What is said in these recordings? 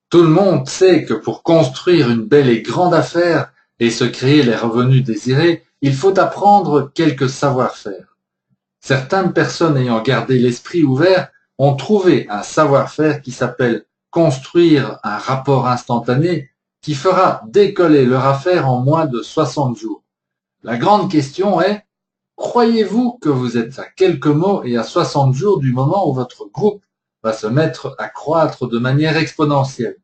Tout le monde sait que pour construire une belle et grande affaire et se créer les revenus désirés, il faut apprendre quelques savoir-faire. Certaines personnes ayant gardé l'esprit ouvert ont trouvé un savoir-faire qui s'appelle construire un rapport instantané qui fera décoller leur affaire en moins de 60 jours. La grande question est, croyez-vous que vous êtes à quelques mots et à 60 jours du moment où votre groupe va se mettre à croître de manière exponentielle?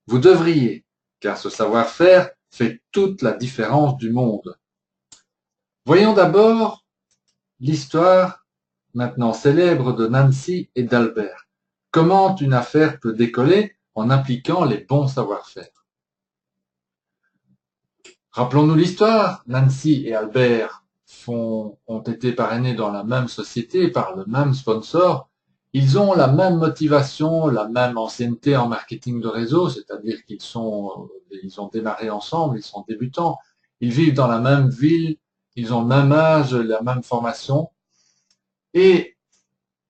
Vous devriez, car ce savoir-faire fait toute la différence du monde. Voyons d'abord l'histoire maintenant célèbre de Nancy et d'Albert. Comment une affaire peut décoller en appliquant les bons savoir-faire. Rappelons-nous l'histoire. Nancy et Albert ont été parrainés dans la même société par le même sponsor. Ils ont la même motivation, la même ancienneté en marketing de réseau, c'est-à-dire ils ont démarré ensemble, ils sont débutants. Ils vivent dans la même ville, ils ont le même âge, la même formation et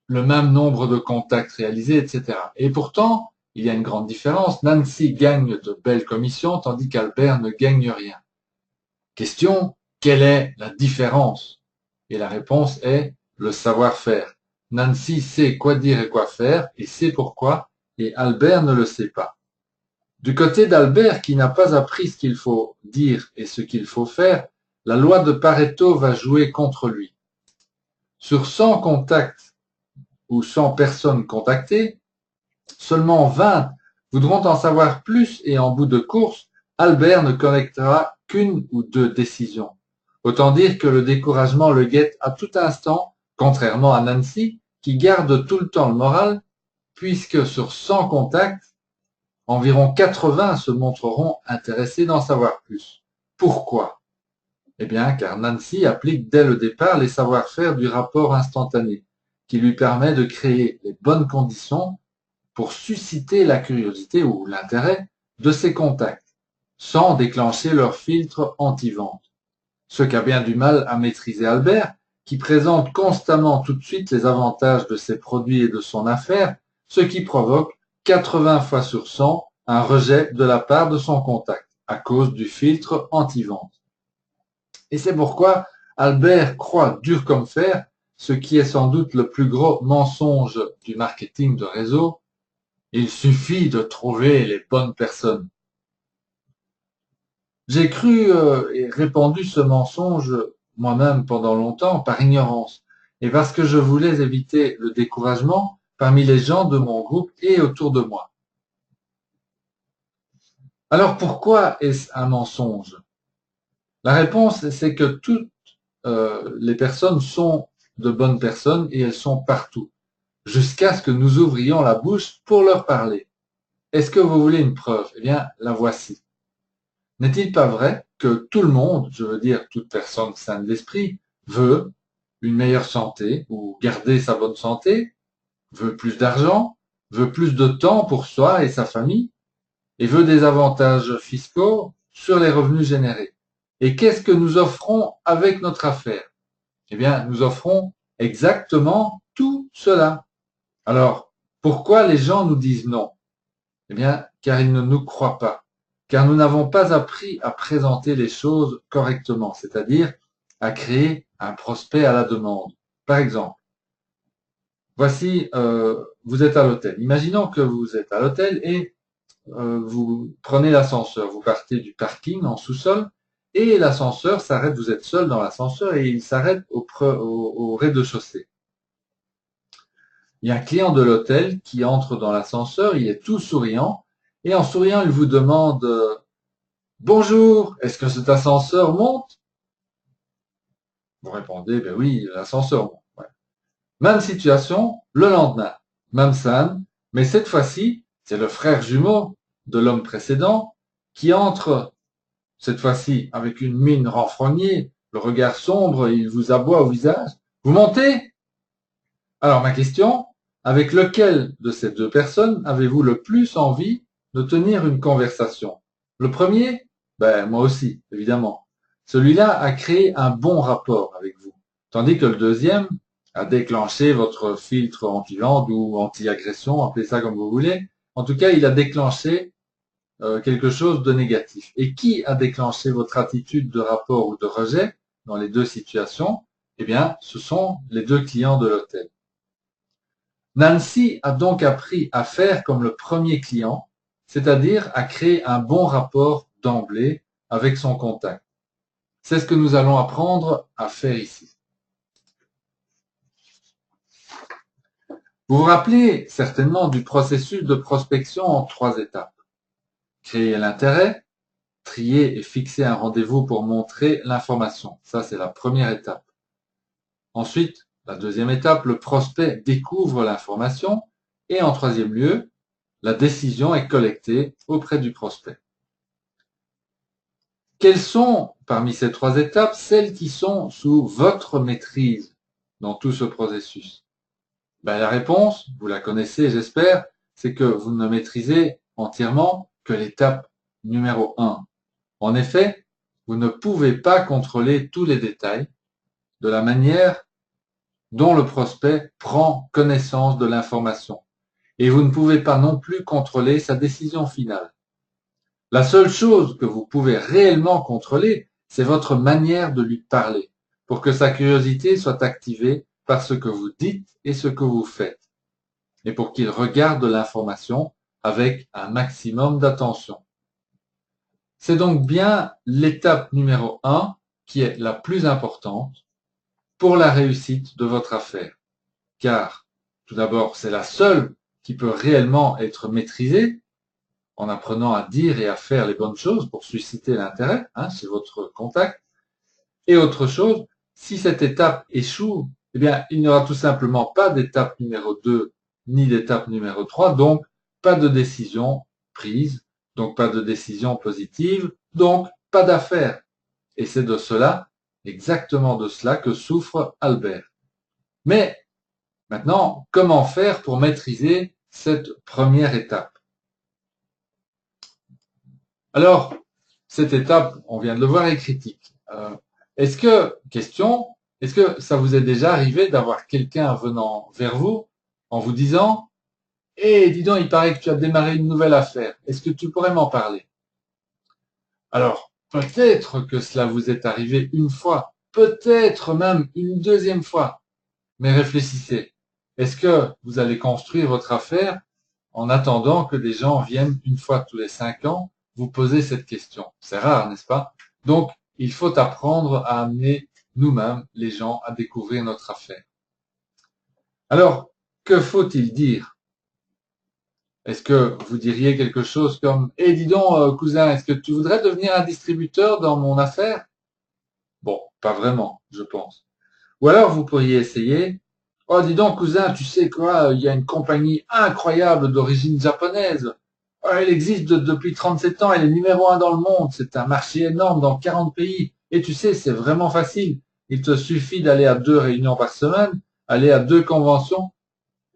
le même nombre de contacts réalisés, etc. Et pourtant, il y a une grande différence. Nancy gagne de belles commissions, tandis qu'Albert ne gagne rien. Question, quelle est la différence? Et la réponse est le savoir-faire. Nancy sait quoi dire et quoi faire, et sait pourquoi, et Albert ne le sait pas. Du côté d'Albert, qui n'a pas appris ce qu'il faut dire et ce qu'il faut faire, la loi de Pareto va jouer contre lui. Sur 100 contacts ou 100 personnes contactées, seulement 20 voudront en savoir plus et en bout de course, Albert ne connectera qu'une ou deux décisions. Autant dire que le découragement le guette à tout instant, contrairement à Nancy, qui garde tout le temps le moral, puisque sur 100 contacts, environ 80 se montreront intéressés d'en savoir plus. Pourquoi? Eh bien, car Nancy applique dès le départ les savoir-faire du rapport instantané, qui lui permet de créer les bonnes conditions pour susciter la curiosité ou l'intérêt de ses contacts, sans déclencher leur filtre anti-vente. Ce qu'a bien du mal à maîtriser Albert, qui présente constamment tout de suite les avantages de ses produits et de son affaire, ce qui provoque 80 fois sur 100 un rejet de la part de son contact, à cause du filtre anti-vente. Et c'est pourquoi Albert croit dur comme fer, ce qui est sans doute le plus gros mensonge du marketing de réseau, il suffit de trouver les bonnes personnes. J'ai cru et répandu ce mensonge moi-même pendant longtemps par ignorance et parce que je voulais éviter le découragement parmi les gens de mon groupe et autour de moi. Alors pourquoi est-ce un mensonge? La réponse, c'est que toutes les personnes sont de bonnes personnes et elles sont partout, jusqu'à ce que nous ouvrions la bouche pour leur parler. Est-ce que vous voulez une preuve? Eh bien, la voici. N'est-il pas vrai que tout le monde, je veux dire toute personne saine d'esprit, veut une meilleure santé ou garder sa bonne santé, veut plus d'argent, veut plus de temps pour soi et sa famille, et veut des avantages fiscaux sur les revenus générés. Et qu'est-ce que nous offrons avec notre affaire? Eh bien, nous offrons exactement tout cela. Alors, pourquoi les gens nous disent non? Eh bien, car ils ne nous croient pas, car nous n'avons pas appris à présenter les choses correctement, c'est-à-dire à créer un prospect à la demande. Par exemple, voici, vous êtes à l'hôtel. Imaginons que vous êtes à l'hôtel et vous prenez l'ascenseur. Vous partez du parking en sous-sol et l'ascenseur s'arrête, vous êtes seul dans l'ascenseur et il s'arrête au rez-de-chaussée. Il y a un client de l'hôtel qui entre dans l'ascenseur, il est tout souriant, et en souriant, il vous demande bonjour, est-ce que cet ascenseur monte? Vous répondez, ben oui, l'ascenseur monte. Ouais. Même situation, le lendemain, même scène, mais cette fois-ci, c'est le frère jumeau de l'homme précédent qui entre, cette fois-ci, avec une mine renfrognée, le regard sombre, et il vous aboie au visage. Vous montez? Alors ma question, avec lequel de ces deux personnes avez-vous le plus envie de tenir une conversation? Le premier? Ben moi aussi, évidemment. Celui-là a créé un bon rapport avec vous, tandis que le deuxième a déclenché votre filtre anti-vente ou anti-agression, appelez ça comme vous voulez, En tout cas, il a déclenché quelque chose de négatif. Et qui a déclenché votre attitude de rapport ou de rejet dans les deux situations? Eh bien, ce sont les deux clients de l'hôtel. Nancy a donc appris à faire comme le premier client, c'est-à-dire à créer un bon rapport d'emblée avec son contact. C'est ce que nous allons apprendre à faire ici. Vous vous rappelez certainement du processus de prospection en 3 étapes. Créer l'intérêt, trier et fixer un rendez-vous pour montrer l'information. Ça, c'est la première étape. Ensuite, la deuxième étape, le prospect découvre l'information. Et en troisième lieu, la décision est collectée auprès du prospect. Quelles sont, parmi ces 3 étapes, celles qui sont sous votre maîtrise dans tout ce processus? La réponse, vous la connaissez, j'espère, c'est que vous ne maîtrisez entièrement que l'étape numéro 1. En effet, vous ne pouvez pas contrôler tous les détails de la manière dont le prospect prend connaissance de l'information. Et vous ne pouvez pas non plus contrôler sa décision finale. La seule chose que vous pouvez réellement contrôler, c'est votre manière de lui parler, pour que sa curiosité soit activée par ce que vous dites et ce que vous faites, et pour qu'il regarde l'information avec un maximum d'attention. C'est donc bien l'étape numéro 1 qui est la plus importante pour la réussite de votre affaire. Car, tout d'abord, c'est la seule qui peut réellement être maîtrisée en apprenant à dire et à faire les bonnes choses pour susciter l'intérêt chez votre contact. Et autre chose, si cette étape échoue, eh bien, il n'y aura tout simplement pas d'étape numéro 2 ni d'étape numéro 3, donc pas de décision prise, donc pas de décision positive, donc pas d'affaire. Et c'est de cela, exactement de cela, que souffre Albert. Mais maintenant, comment faire pour maîtriser cette première étape? Alors, cette étape, on vient de le voir, est critique. Est-ce que ça vous est déjà arrivé d'avoir quelqu'un venant vers vous en vous disant « Eh, dis donc, il paraît que tu as démarré une nouvelle affaire. Est-ce que tu pourrais m'en parler ?» Alors, peut-être que cela vous est arrivé une fois, peut-être même une deuxième fois, mais réfléchissez. Est-ce que vous allez construire votre affaire en attendant que des gens viennent une fois tous les 5 ans vous poser cette question? C'est rare, n'est-ce pas? Donc, il faut apprendre à amener nous-mêmes les gens à découvrir notre affaire. Alors, que faut-il dire? Est-ce que vous diriez quelque chose comme « Eh, dis donc, cousin, est-ce que tu voudrais devenir un distributeur dans mon affaire ?» Bon, pas vraiment, je pense. Ou alors, vous pourriez essayer « Oh, dis donc, cousin, tu sais quoi, il y a une compagnie incroyable d'origine japonaise. Elle existe depuis 37 ans, elle est numéro 1 dans le monde. C'est un marché énorme dans 40 pays. Et tu sais, c'est vraiment facile. Il te suffit d'aller à 2 réunions par semaine, aller à 2 conventions. »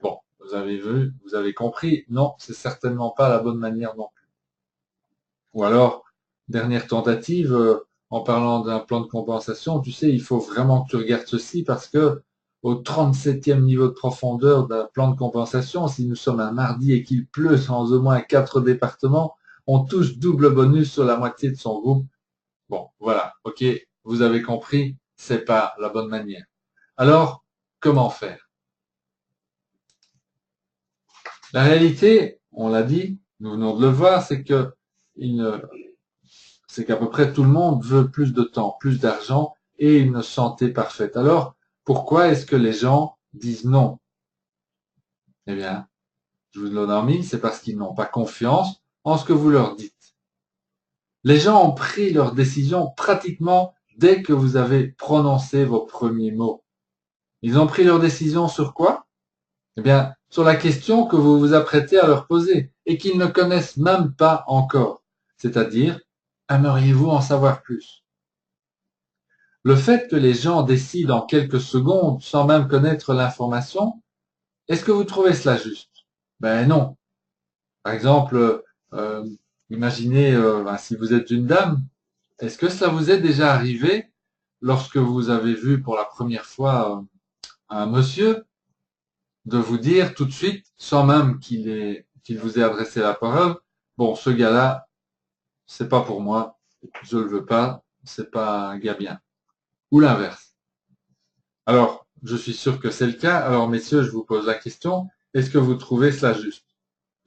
Bon, vous avez vu, vous avez compris. Non, c'est certainement pas la bonne manière non plus. Ou alors, dernière tentative, en parlant d'un plan de compensation, tu sais, il faut vraiment que tu regardes ceci parce que au 37e niveau de profondeur d'un plan de compensation, si nous sommes un mardi et qu'il pleut dans au moins 4 départements, on touche double bonus sur la moitié de son groupe. Bon, voilà, ok, vous avez compris, c'est pas la bonne manière. Alors, comment faire? La réalité, on l'a dit, nous venons de le voir, c'est qu'à peu près tout le monde veut plus de temps, plus d'argent et une santé parfaite. Alors, pourquoi est-ce que les gens disent non? Eh bien, je vous le donne en mille, c'est parce qu'ils n'ont pas confiance en ce que vous leur dites. Les gens ont pris leur décision pratiquement dès que vous avez prononcé vos premiers mots. Ils ont pris leur décision sur quoi? Eh bien, sur la question que vous vous apprêtez à leur poser et qu'ils ne connaissent même pas encore. C'est-à-dire, aimeriez-vous en savoir plus? Le fait que les gens décident en quelques secondes sans même connaître l'information, est-ce que vous trouvez cela juste? Ben non. Par exemple, imaginez si vous êtes une dame, est-ce que cela vous est déjà arrivé lorsque vous avez vu pour la première fois un monsieur de vous dire tout de suite, sans même qu'il qu'il vous ait adressé la parole, bon, ce gars-là, c'est pas pour moi, je le veux pas, c'est pas un gars bien. Ou l'inverse. Alors, je suis sûr que c'est le cas. Alors, messieurs, je vous pose la question, est-ce que vous trouvez cela juste?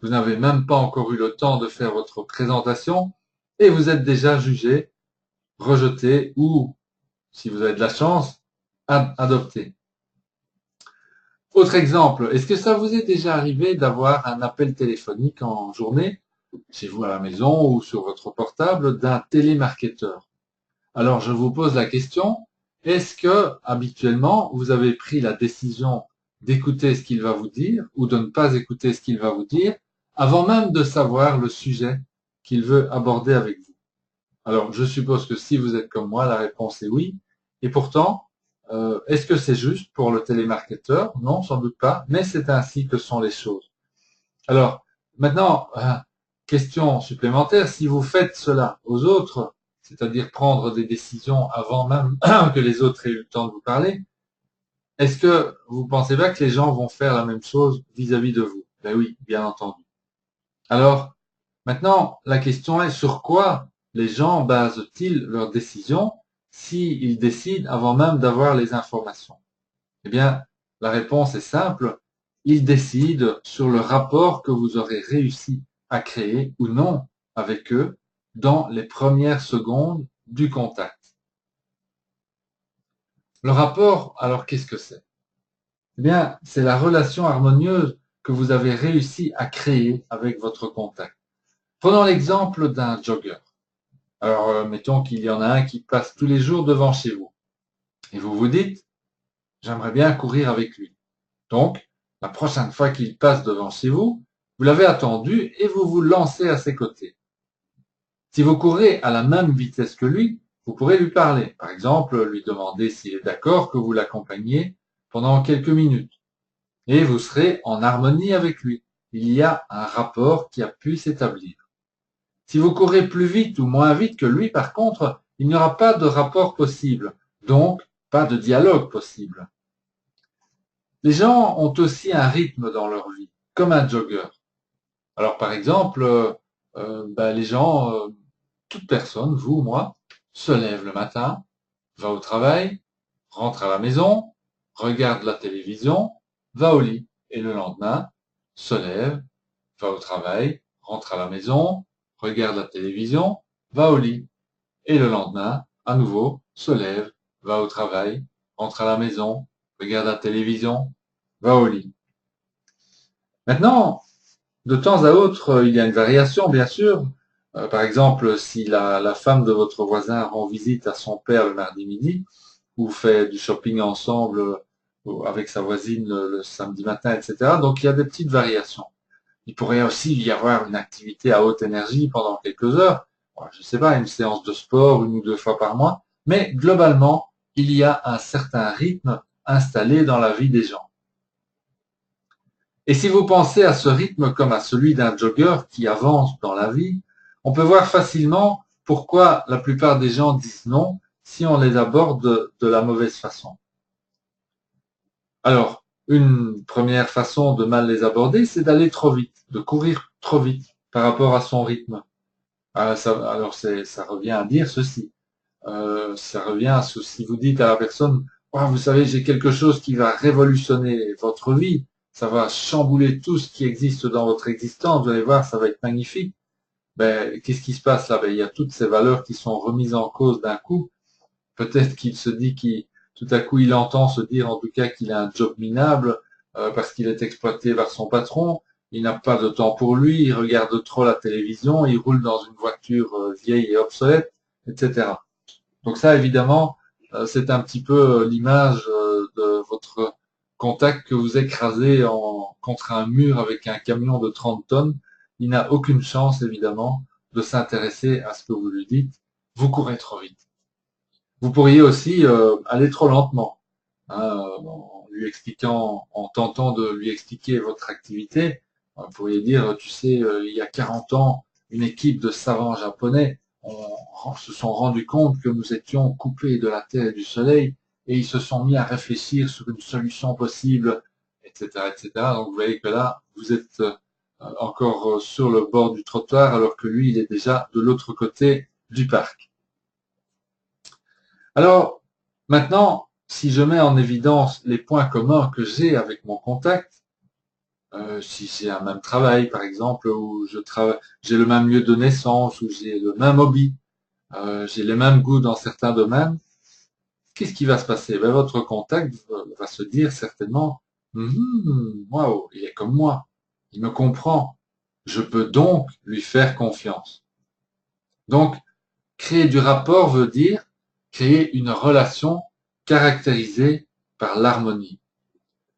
Vous n'avez même pas encore eu le temps de faire votre présentation et vous êtes déjà jugé, rejeté ou, si vous avez de la chance, adopté. Autre exemple, est-ce que ça vous est déjà arrivé d'avoir un appel téléphonique en journée, chez vous à la maison ou sur votre portable, d'un télémarketeur? Alors, je vous pose la question, est-ce que, habituellement, vous avez pris la décision d'écouter ce qu'il va vous dire ou de ne pas écouter ce qu'il va vous dire avant même de savoir le sujet qu'il veut aborder avec vous? Alors, je suppose que si vous êtes comme moi, la réponse est oui. Et pourtant, est-ce que c'est juste pour le télémarketeur? Non, sans doute pas, mais c'est ainsi que sont les choses. Alors, maintenant, question supplémentaire, si vous faites cela aux autres, c'est-à-dire prendre des décisions avant même que les autres aient eu le temps de vous parler, est-ce que vous pensez pas que les gens vont faire la même chose vis-à-vis de vous? Ben oui, bien entendu. Alors, maintenant, la question est sur quoi les gens basent-ils leurs décisions s'ils décident avant même d'avoir les informations? Eh bien, la réponse est simple. Ils décident sur le rapport que vous aurez réussi à créer ou non avec eux dans les premières secondes du contact. Le rapport, alors qu'est-ce que c'est? Eh bien, c'est la relation harmonieuse que vous avez réussi à créer avec votre contact. Prenons l'exemple d'un jogger. Alors, mettons qu'il y en a un qui passe tous les jours devant chez vous. Et vous vous dites, j'aimerais bien courir avec lui. Donc, la prochaine fois qu'il passe devant chez vous, vous l'avez attendu et vous vous lancez à ses côtés. Si vous courez à la même vitesse que lui, vous pourrez lui parler. Par exemple, lui demander s'il est d'accord que vous l'accompagniez pendant quelques minutes. Et vous serez en harmonie avec lui. Il y a un rapport qui a pu s'établir. Si vous courez plus vite ou moins vite que lui, par contre, il n'y aura pas de rapport possible. Donc, pas de dialogue possible. Les gens ont aussi un rythme dans leur vie, comme un jogger. Alors, par exemple, les gens, toute personne, vous, moi, se lève le matin, va au travail, rentre à la maison, regarde la télévision, va au lit. Et le lendemain, se lève, va au travail, rentre à la maison, regarde la télévision, va au lit. Et le lendemain, à nouveau, se lève, va au travail, rentre à la maison, regarde la télévision, va au lit. Maintenant, de temps à autre, il y a une variation, bien sûr. Par exemple, si la femme de votre voisin rend visite à son père le mardi midi, ou fait du shopping ensemble avec sa voisine le samedi matin, etc. Donc, il y a des petites variations. Il pourrait aussi y avoir une activité à haute énergie pendant quelques heures. Je ne sais pas, une séance de sport une ou deux fois par mois. Mais globalement, il y a un certain rythme installé dans la vie des gens. Et si vous pensez à ce rythme comme à celui d'un jogger qui avance dans la vie, on peut voir facilement pourquoi la plupart des gens disent non si on les aborde de la mauvaise façon. Alors, une première façon de mal les aborder, c'est d'aller trop vite, de courir trop vite par rapport à son rythme. Alors, ça revient à dire ceci. Ça revient à ce, si vous dites à la personne, oh, vous savez, j'ai quelque chose qui va révolutionner votre vie, ça va chambouler tout ce qui existe dans votre existence, vous allez voir, ça va être magnifique. Ben, qu'est-ce qui se passe là? Ben, il y a toutes ces valeurs qui sont remises en cause d'un coup. Peut-être qu'il se dit tout à coup, il entend se dire en tout cas qu'il a un job minable parce qu'il est exploité par son patron. Il n'a pas de temps pour lui, il regarde trop la télévision, il roule dans une voiture vieille et obsolète, etc. Donc ça, évidemment, c'est un petit peu l'image de votre contact que vous écrasez contre un mur avec un camion de 30 tonnes. Il n'a aucune chance, évidemment, de s'intéresser à ce que vous lui dites. Vous courez trop vite. Vous pourriez aussi aller trop lentement, hein, en lui expliquant, en tentant de lui expliquer votre activité. Vous pourriez dire, tu sais, il y a 40 ans, une équipe de savants japonais se sont rendus compte que nous étions coupés de la Terre et du Soleil et ils se sont mis à réfléchir sur une solution possible, etc., etc. Donc vous voyez que là, vous êtes encore sur le bord du trottoir alors que lui, il est déjà de l'autre côté du parc. Alors, maintenant, si je mets en évidence les points communs que j'ai avec mon contact, si j'ai un même travail, par exemple, où j'ai le même lieu de naissance, où j'ai le même hobby, j'ai les mêmes goûts dans certains domaines, qu'est-ce qui va se passer? Ben, votre contact va se dire certainement, waouh, il est comme moi, il me comprend, je peux donc lui faire confiance. Donc, créer du rapport veut dire créer une relation caractérisée par l'harmonie.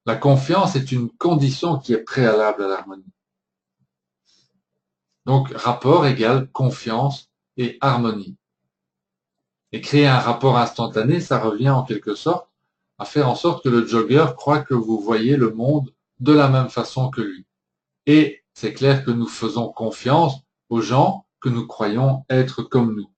La confiance est une condition qui est préalable à l'harmonie. Donc, rapport égale confiance et harmonie. Et créer un rapport instantané, ça revient en quelque sorte à faire en sorte que le jogger croit que vous voyez le monde de la même façon que lui. Et c'est clair que nous faisons confiance aux gens que nous croyons être comme nous.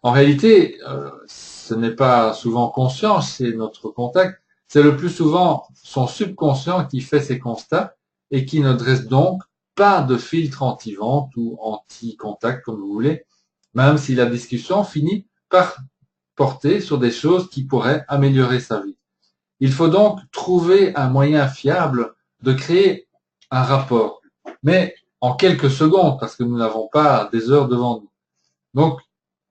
En réalité, ce n'est pas souvent conscient chez notre contact, c'est le plus souvent son subconscient qui fait ces constats et qui ne dresse donc pas de filtre anti-vente ou anti-contact, comme vous voulez, même si la discussion finit par porter sur des choses qui pourraient améliorer sa vie. Il faut donc trouver un moyen fiable de créer un rapport, mais en quelques secondes, parce que nous n'avons pas des heures devant nous. Donc,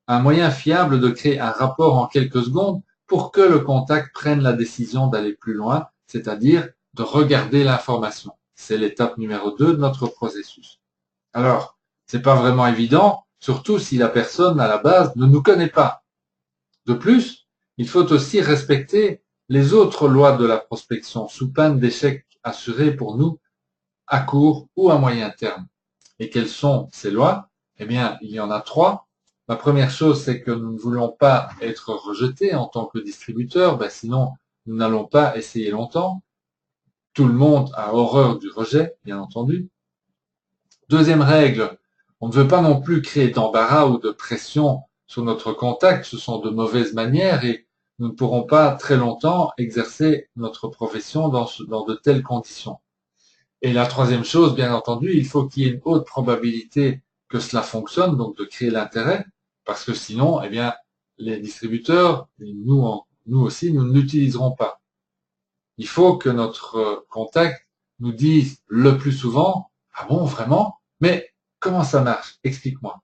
un moyen fiable de créer un rapport en quelques secondes pour que le contact prenne la décision d'aller plus loin, c'est-à-dire de regarder l'information. C'est l'étape numéro 2 de notre processus. Alors, c'est pas vraiment évident, surtout si la personne à la base ne nous connaît pas. De plus, il faut aussi respecter les autres lois de la prospection sous peine d'échec assuré pour nous à court ou à moyen terme. Et quelles sont ces lois? Eh bien, il y en a 3. La première chose, c'est que nous ne voulons pas être rejetés en tant que distributeur, sinon nous n'allons pas essayer longtemps. Tout le monde a horreur du rejet, bien entendu. Deuxième règle, on ne veut pas non plus créer d'embarras ou de pression sur notre contact, ce sont de mauvaises manières et nous ne pourrons pas très longtemps exercer notre profession dans de telles conditions. Et la troisième chose, bien entendu, il faut qu'il y ait une haute probabilité que cela fonctionne, donc de créer l'intérêt, parce que sinon, eh bien, les distributeurs, et nous aussi, nous ne l'utiliserons pas. Il faut que notre contact nous dise le plus souvent, ah bon, vraiment? Mais comment ça marche? Explique-moi.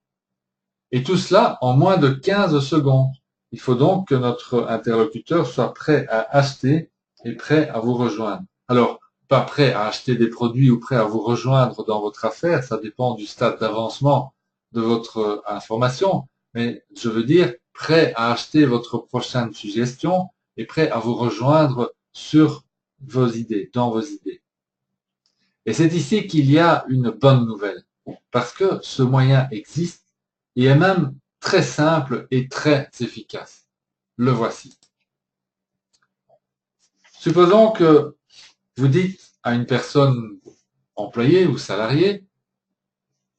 Et tout cela en moins de 15 secondes. Il faut donc que notre interlocuteur soit prêt à acheter et prêt à vous rejoindre. Alors, pas prêt à acheter des produits ou prêt à vous rejoindre dans votre affaire, ça dépend du stade d'avancement de votre information, mais je veux dire prêt à acheter votre prochaine suggestion et prêt à vous rejoindre sur vos idées, dans vos idées. Et c'est ici qu'il y a une bonne nouvelle, parce que ce moyen existe et est même très simple et très efficace. Le voici. Supposons que vous dites à une personne employée ou salariée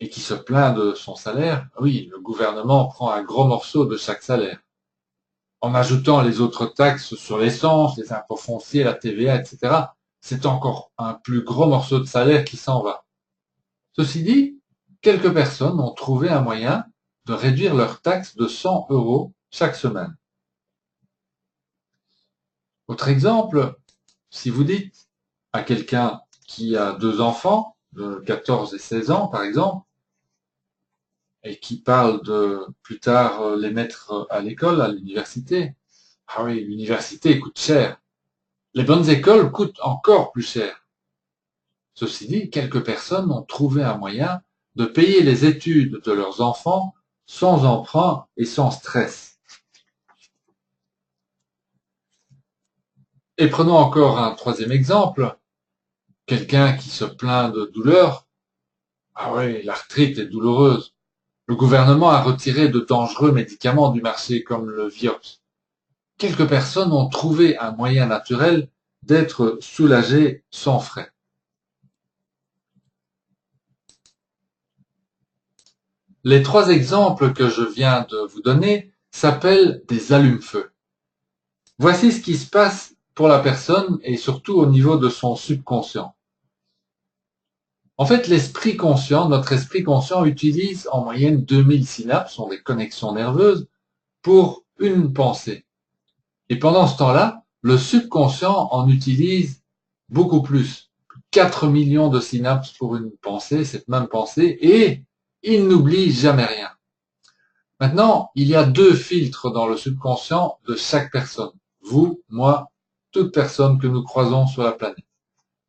et qui se plaint de son salaire, oui, le gouvernement prend un gros morceau de chaque salaire. En ajoutant les autres taxes sur l'essence, les impôts fonciers, la TVA, etc., c'est encore un plus gros morceau de salaire qui s'en va. Ceci dit, quelques personnes ont trouvé un moyen de réduire leurs taxes de 100 € chaque semaine. Autre exemple, si vous dites à quelqu'un qui a 2 enfants, de 14 et 16 ans par exemple, et qui parle de plus tard les mettre à l'école, à l'université. Ah oui, l'université coûte cher. Les bonnes écoles coûtent encore plus cher. Ceci dit, quelques personnes ont trouvé un moyen de payer les études de leurs enfants sans emprunt et sans stress. Et prenons encore un troisième exemple. Quelqu'un qui se plaint de douleur. Ah oui, l'arthrite est douloureuse. Le gouvernement a retiré de dangereux médicaments du marché comme le Vioxx. Quelques personnes ont trouvé un moyen naturel d'être soulagées sans frais. Les 3 exemples que je viens de vous donner s'appellent des allumes-feu. Voici ce qui se passe pour la personne et surtout au niveau de son subconscient. En fait, l'esprit conscient, notre esprit conscient utilise en moyenne 2000 synapses, sont des connexions nerveuses, pour une pensée. Et pendant ce temps-là, le subconscient en utilise beaucoup plus. 4 millions de synapses pour une pensée, cette même pensée, et il n'oublie jamais rien. Maintenant, il y a 2 filtres dans le subconscient de chaque personne. Vous, moi, toute personne que nous croisons sur la planète.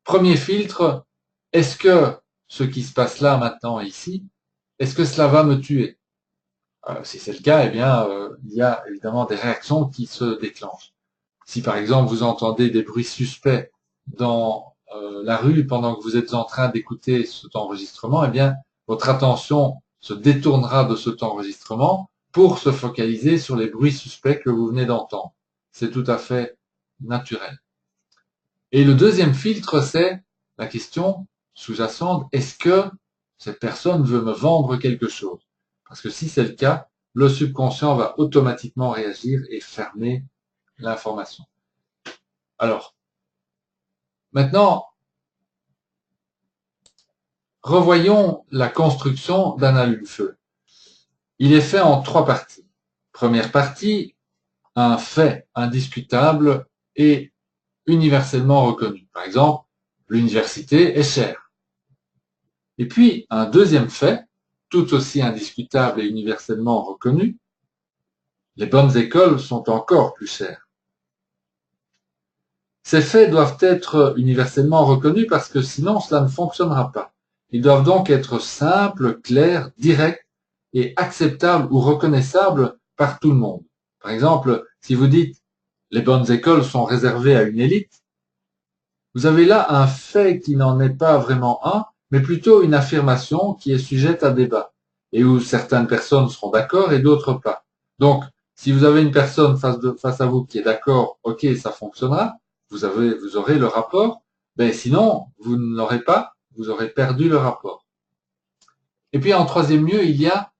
Premier filtre, est-ce que ce qui se passe là, maintenant, ici, est-ce que cela va me tuer? Si c'est le cas, eh bien, il y a évidemment des réactions qui se déclenchent. Si par exemple vous entendez des bruits suspects dans la rue pendant que vous êtes en train d'écouter cet enregistrement, eh bien, votre attention se détournera de cet enregistrement pour se focaliser sur les bruits suspects que vous venez d'entendre. C'est tout à fait naturel. Et le deuxième filtre, c'est la question sous-jacente, est-ce que cette personne veut me vendre quelque chose? Parce que si c'est le cas, le subconscient va automatiquement réagir et fermer l'information. Alors, maintenant, revoyons la construction d'un allume-feu. Il est fait en 3 parties. Première partie, un fait indiscutable et universellement reconnu. Par exemple, l'université est chère. Et puis, un deuxième fait, tout aussi indiscutable et universellement reconnu, les bonnes écoles sont encore plus chères. Ces faits doivent être universellement reconnus parce que sinon cela ne fonctionnera pas. Ils doivent donc être simples, clairs, directs et acceptables ou reconnaissables par tout le monde. Par exemple, si vous dites les bonnes écoles sont réservées à une élite, vous avez là un fait qui n'en est pas vraiment un, mais plutôt une affirmation qui est sujette à débat et où certaines personnes seront d'accord et d'autres pas. Donc, si vous avez une personne face à vous qui est d'accord, ok, ça fonctionnera, vous aurez le rapport, mais sinon, vous ne l'aurez pas, vous aurez perdu le rapport. Et puis, en troisième lieu, il y a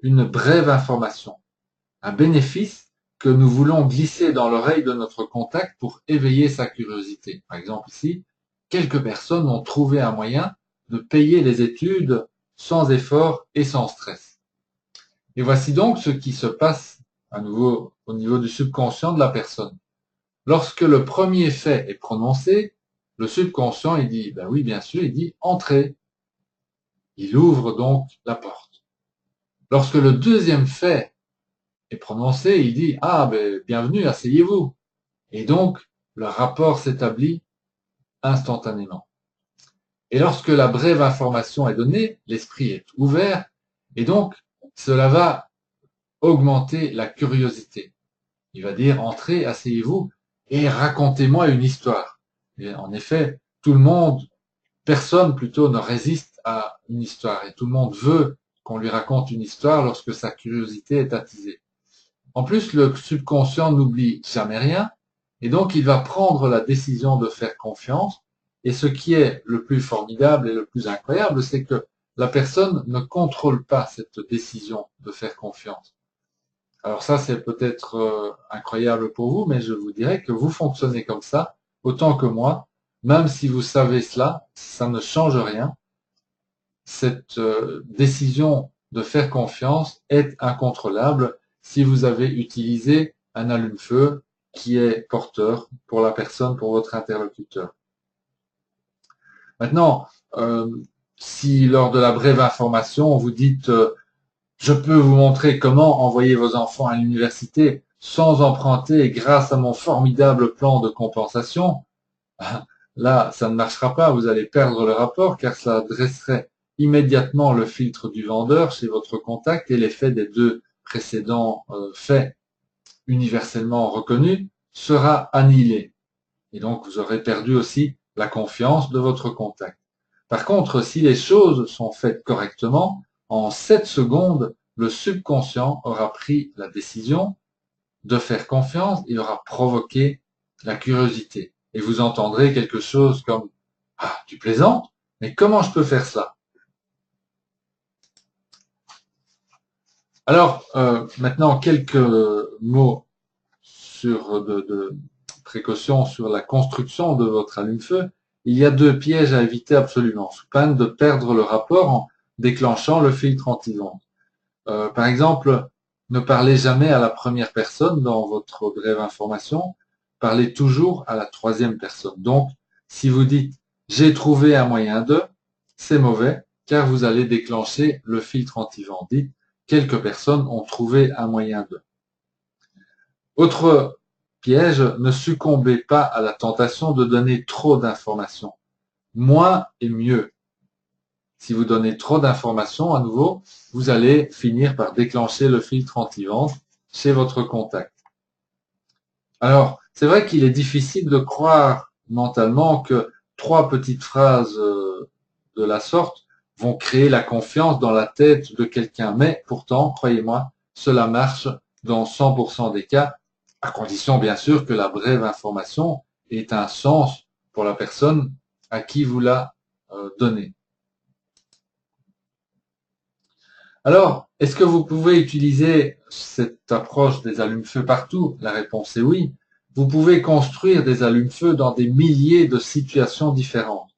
une brève information, un bénéfice que nous voulons glisser dans l'oreille de notre contact pour éveiller sa curiosité. Par exemple, ici, quelques personnes ont trouvé un moyen de payer les études sans effort et sans stress. Et voici donc ce qui se passe à nouveau au niveau du subconscient de la personne. Lorsque le premier fait est prononcé, le subconscient, il dit, ben oui, bien sûr, il dit entrez. Il ouvre donc la porte. Lorsque le deuxième fait est prononcé, il dit, ah, ben, bienvenue, asseyez-vous. Et donc, le rapport s'établit instantanément. Et lorsque la brève information est donnée, l'esprit est ouvert, et donc, cela va augmenter la curiosité. Il va dire, entrez, asseyez-vous, et racontez-moi une histoire. Et en effet, tout le monde, personne plutôt ne résiste à une histoire, et tout le monde veut qu'on lui raconte une histoire lorsque sa curiosité est attisée. En plus, le subconscient n'oublie jamais rien, et donc il va prendre la décision de faire confiance. Et ce qui est le plus formidable et le plus incroyable, c'est que la personne ne contrôle pas cette décision de faire confiance. Alors ça, c'est peut-être incroyable pour vous, mais je vous dirais que vous fonctionnez comme ça, autant que moi. Même si vous savez cela, ça ne change rien. Cette décision de faire confiance est incontrôlable si vous avez utilisé un allume-feu qui est porteur pour la personne, pour votre interlocuteur. Maintenant, si lors de la brève information, vous dites je peux vous montrer comment envoyer vos enfants à l'université sans emprunter grâce à mon formidable plan de compensation, là, ça ne marchera pas, vous allez perdre le rapport car ça dresserait immédiatement le filtre du vendeur chez votre contact et l'effet des 2 précédents faits universellement reconnus sera annihilé. Et donc, vous aurez perdu aussi la confiance de votre contact. Par contre, si les choses sont faites correctement, en 7 secondes, le subconscient aura pris la décision de faire confiance, il aura provoqué la curiosité. Et vous entendrez quelque chose comme « Ah, tu plaisantes? Mais comment je peux faire cela ?» Alors, maintenant, quelques mots de précaution sur la construction de votre allume-feu. il y a deux pièges à éviter absolument, sous peine de perdre le rapport en déclenchant le filtre anti-vente. Par exemple, ne parlez jamais à la première personne dans votre brève information, parlez toujours à la troisième personne. Donc, si vous dites j'ai trouvé un moyen de, c'est mauvais, car vous allez déclencher le filtre anti-vente. Dites quelques personnes ont trouvé un moyen de. Autre piège, ne succombez pas à la tentation de donner trop d'informations. Moins est mieux. Si vous donnez trop d'informations, à nouveau, vous allez finir par déclencher le filtre anti-vente chez votre contact. Alors, c'est vrai qu'il est difficile de croire mentalement que trois petites phrases de la sorte vont créer la confiance dans la tête de quelqu'un. Mais pourtant, croyez-moi, cela marche dans 100% des cas, à condition bien sûr que la brève information ait un sens pour la personne à qui vous la donnez. Alors, est-ce que vous pouvez utiliser cette approche des allumes-feu partout? La réponse est oui. Vous pouvez construire des allumes-feu dans des milliers de situations différentes.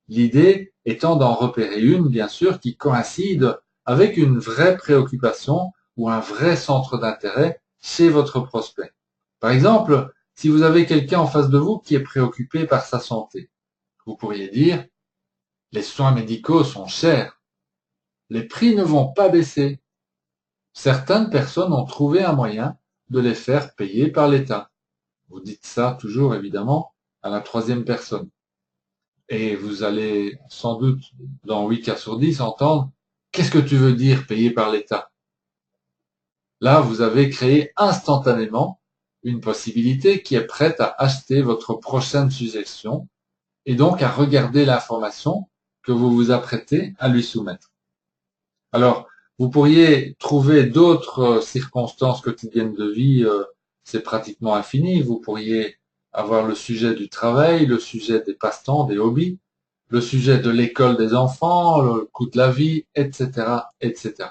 L'idée étant d'en repérer une, bien sûr, qui coïncide avec une vraie préoccupation ou un vrai centre d'intérêt chez votre prospect. Par exemple, si vous avez quelqu'un en face de vous qui est préoccupé par sa santé, vous pourriez dire, les soins médicaux sont chers. Les prix ne vont pas baisser. Certaines personnes ont trouvé un moyen de les faire payer par l'État. Vous dites ça toujours, évidemment, à la troisième personne. Et vous allez sans doute, dans 8 cas sur 10, entendre « Qu'est-ce que tu veux dire payer par l'État ?» Là, vous avez créé instantanément une possibilité qui est prête à acheter votre prochaine suggestion et donc à regarder l'information que vous vous apprêtez à lui soumettre. Alors, vous pourriez trouver d'autres circonstances quotidiennes de vie, c'est pratiquement infini. Vous pourriez avoir le sujet du travail, le sujet des passe-temps, des hobbies, le sujet de l'école des enfants, le coût de la vie, etc., etc.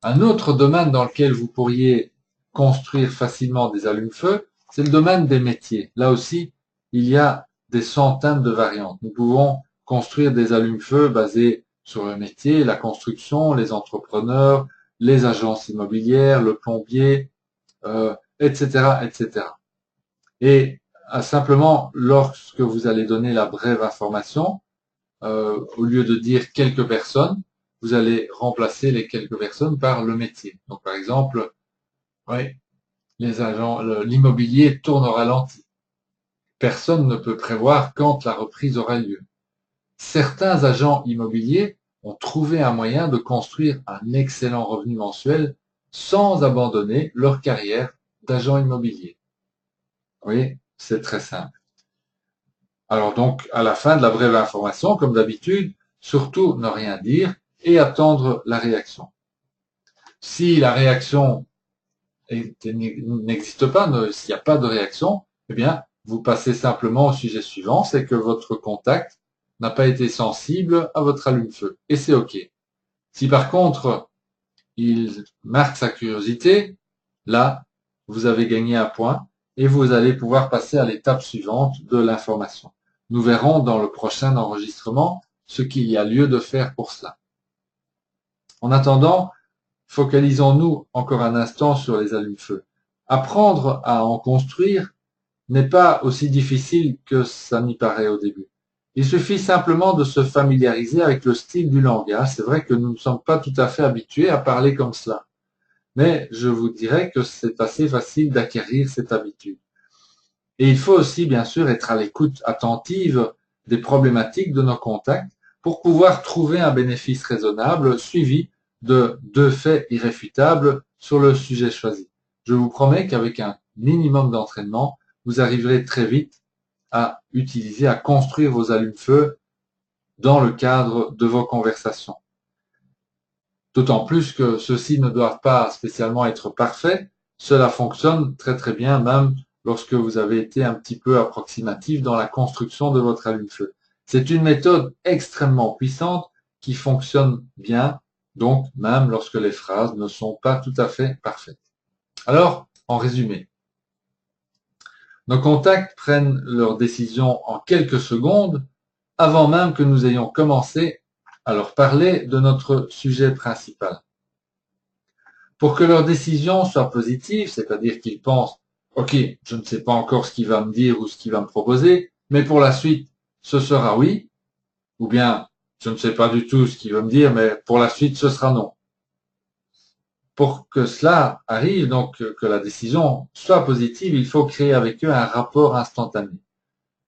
Un autre domaine dans lequel vous pourriez construire facilement des allumes-feu, c'est le domaine des métiers. Là aussi, il y a des centaines de variantes. Nous pouvons construire des allumes-feu basés sur le métier, la construction, les entrepreneurs, les agences immobilières, le plombier, etc., etc. Et simplement, lorsque vous allez donner la brève information, au lieu de dire quelques personnes, vous allez remplacer les quelques personnes par le métier. Donc, par exemple, oui, les agents, l'immobilier tourne au ralenti. Personne ne peut prévoir quand la reprise aura lieu. Certains agents immobiliers ont trouvé un moyen de construire un excellent revenu mensuel sans abandonner leur carrière d'agent immobilier. Oui, c'est très simple. Alors donc, à la fin de la brève information, comme d'habitude, surtout ne rien dire et attendre la réaction. Si la réaction n'existe pas, s'il n'y a pas de réaction, eh bien, vous passez simplement au sujet suivant, c'est que votre contact n'a pas été sensible à votre allume-feu. Et c'est OK. Si par contre, il marque sa curiosité, là, vous avez gagné un point et vous allez pouvoir passer à l'étape suivante de l'information. Nous verrons dans le prochain enregistrement ce qu'il y a lieu de faire pour cela. En attendant, focalisons-nous encore un instant sur les allumes-feu. Apprendre à en construire n'est pas aussi difficile que ça n'y paraît au début. Il suffit simplement de se familiariser avec le style du langage. C'est vrai que nous ne sommes pas tout à fait habitués à parler comme cela. Mais je vous dirais que c'est assez facile d'acquérir cette habitude. Et il faut aussi, bien sûr, être à l'écoute attentive des problématiques de nos contacts pour pouvoir trouver un bénéfice raisonnable suivi de deux faits irréfutables sur le sujet choisi. Je vous promets qu'avec un minimum d'entraînement, vous arriverez très vite à utiliser, à construire vos allumes-feu dans le cadre de vos conversations. D'autant plus que ceux-ci ne doivent pas spécialement être parfaits. Cela fonctionne très très bien même lorsque vous avez été un petit peu approximatif dans la construction de votre allume-feu. C'est une méthode extrêmement puissante qui fonctionne bien, donc même lorsque les phrases ne sont pas tout à fait parfaites. Alors, en résumé, Nos contacts prennent leurs décisions en quelques secondes avant même que nous ayons commencé à leur parler de notre sujet principal. Pour que leur décision soit positive, c'est-à-dire qu'ils pensent OK, je ne sais pas encore ce qu'il va me dire ou ce qu'il va me proposer, mais pour la suite, ce sera oui, ou bien je ne sais pas du tout ce qu'il va me dire, mais pour la suite, ce sera non. Pour que cela arrive, donc que la décision soit positive, il faut créer avec eux un rapport instantané.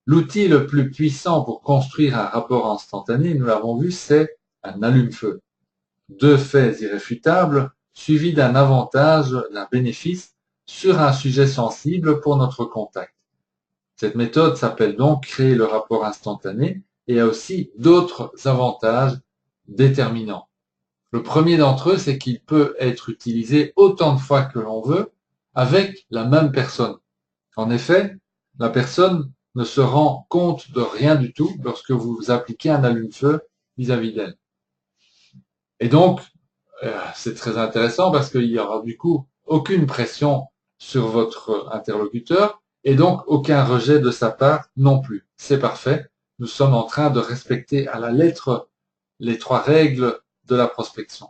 L'outil le plus puissant pour construire un rapport instantané, nous l'avons vu, c'est un allume-feu. Deux faits irréfutables suivis d'un avantage, d'un bénéfice sur un sujet sensible pour notre contact. Cette méthode s'appelle donc créer le rapport instantané et a aussi d'autres avantages déterminants. Le premier d'entre eux, c'est qu'il peut être utilisé autant de fois que l'on veut avec la même personne. En effet, la personne ne se rend compte de rien du tout lorsque vous appliquez un allume-feu vis-à-vis d'elle. Et donc, c'est très intéressant parce qu'il y aura du coup aucune pression sur votre interlocuteur et donc aucun rejet de sa part non plus. C'est parfait. Nous sommes en train de respecter à la lettre les trois règles de la prospection.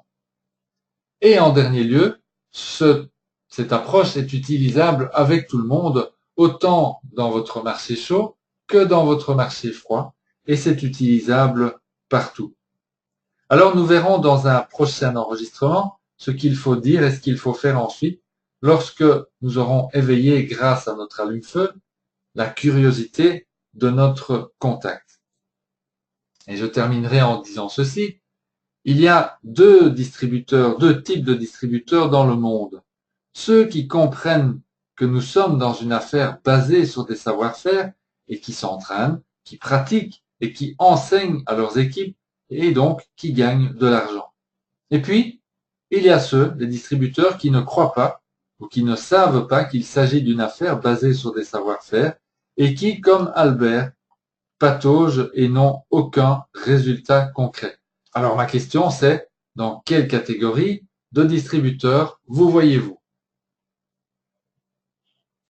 Et en dernier lieu, cette approche est utilisable avec tout le monde, autant dans votre marché chaud que dans votre marché froid, et c'est utilisable partout. Alors nous verrons dans un prochain enregistrement ce qu'il faut dire et ce qu'il faut faire ensuite lorsque nous aurons éveillé grâce à notre allume-feu la curiosité de notre contact. Et je terminerai en disant ceci. Il y a deux types de distributeurs dans le monde. Ceux qui comprennent que nous sommes dans une affaire basée sur des savoir-faire et qui s'entraînent, qui pratiquent et qui enseignent à leurs équipes et donc qui gagnent de l'argent. Et puis, il y a ceux, les distributeurs, qui ne croient pas ou qui ne savent pas qu'il s'agit d'une affaire basée sur des savoir-faire et qui, comme Albert, pataugent et n'ont aucun résultat concret. Alors ma question c'est, dans quelle catégorie de distributeurs vous voyez-vous ?